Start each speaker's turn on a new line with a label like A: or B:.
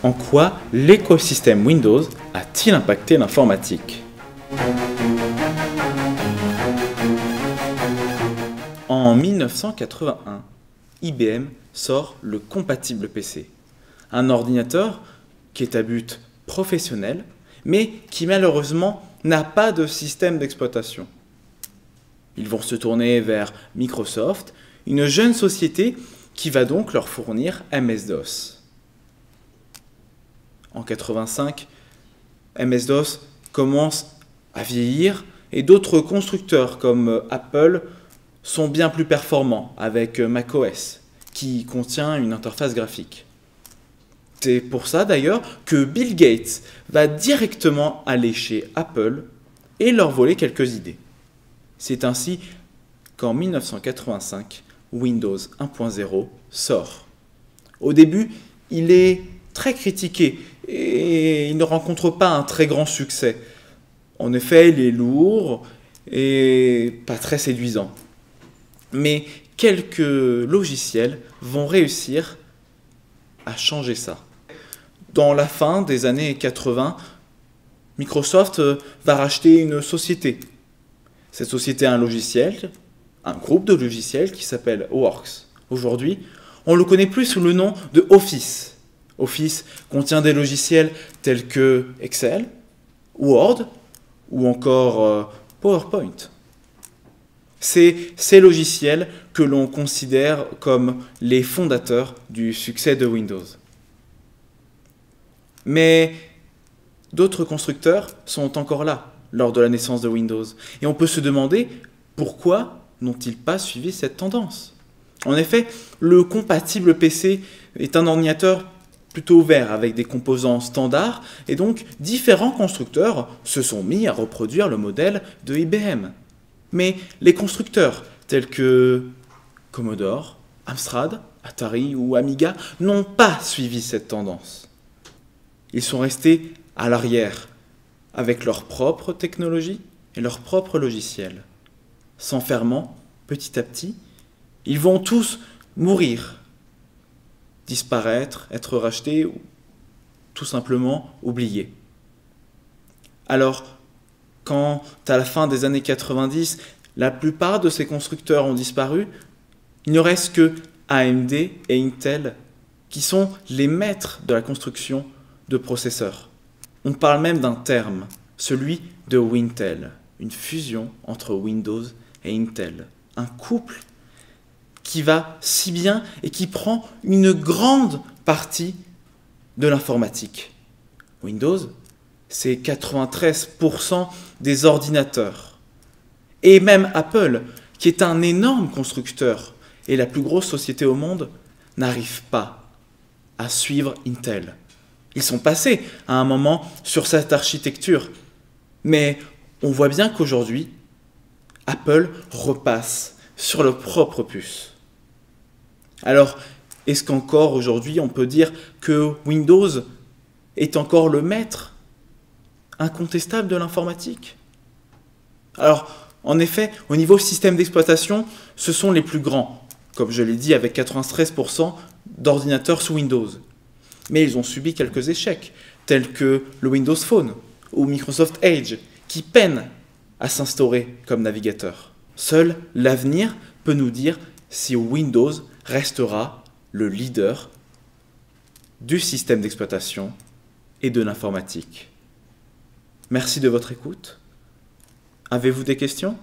A: En quoi l'écosystème Windows a-t-il impacté l'informatique? En 1981, IBM sort le compatible PC, un ordinateur qui est à but professionnel, mais qui malheureusement n'a pas de système d'exploitation. Ils vont se tourner vers Microsoft, une jeune société qui va donc leur fournir MS-DOS. En 1985, MS-DOS commence à vieillir et d'autres constructeurs comme Apple sont bien plus performants avec macOS, qui contient une interface graphique. C'est pour ça d'ailleurs que Bill Gates va directement aller chez Apple et leur voler quelques idées. C'est ainsi qu'en 1985, Windows 1.0 sort. Au début, il est très critiqué et il ne rencontre pas un très grand succès. En effet, il est lourd et pas très séduisant. Mais quelques logiciels vont réussir à changer ça. Dans la fin des années 80, Microsoft va racheter une société. Cette société a un logiciel, un groupe de logiciels qui s'appelle Works. Aujourd'hui, on le connaît plus sous le nom de Office. Office contient des logiciels tels que Excel, Word ou encore PowerPoint. C'est ces logiciels que l'on considère comme les fondateurs du succès de Windows. Mais d'autres constructeurs sont encore là lors de la naissance de Windows. Et on peut se demander pourquoi n'ont-ils pas suivi cette tendance. En effet, le compatible PC est un ordinateur plutôt ouvert avec des composants standards et donc différents constructeurs se sont mis à reproduire le modèle de IBM. Mais les constructeurs tels que Commodore, Amstrad, Atari ou Amiga n'ont pas suivi cette tendance. Ils sont restés à l'arrière, avec leur propre technologie et leur propre logiciel. S'enfermant petit à petit, ils vont tous mourir, disparaître, être rachetés ou tout simplement oubliés. Alors, quand à la fin des années 90, la plupart de ces constructeurs ont disparu, il ne reste que AMD et Intel qui sont les maîtres de la construction de processeurs. On parle même d'un terme, celui de Wintel, une fusion entre Windows et Intel, un couple qui va si bien et qui prend une grande partie de l'informatique. Windows, c'est 93% des ordinateurs. Et même Apple, qui est un énorme constructeur et la plus grosse société au monde, n'arrive pas à suivre Intel. Ils sont passés à un moment sur cette architecture. Mais on voit bien qu'aujourd'hui, Apple repasse sur leur propre puce. Alors, est-ce qu'encore aujourd'hui, on peut dire que Windows est encore le maître incontestable de l'informatique? Alors, en effet, au niveau système d'exploitation, ce sont les plus grands, comme je l'ai dit, avec 93% d'ordinateurs sous Windows. Mais ils ont subi quelques échecs, tels que le Windows Phone ou Microsoft Edge, qui peinent à s'instaurer comme navigateur. Seul l'avenir peut nous dire si Windows restera le leader du système d'exploitation et de l'informatique. Merci de votre écoute. Avez-vous des questions ?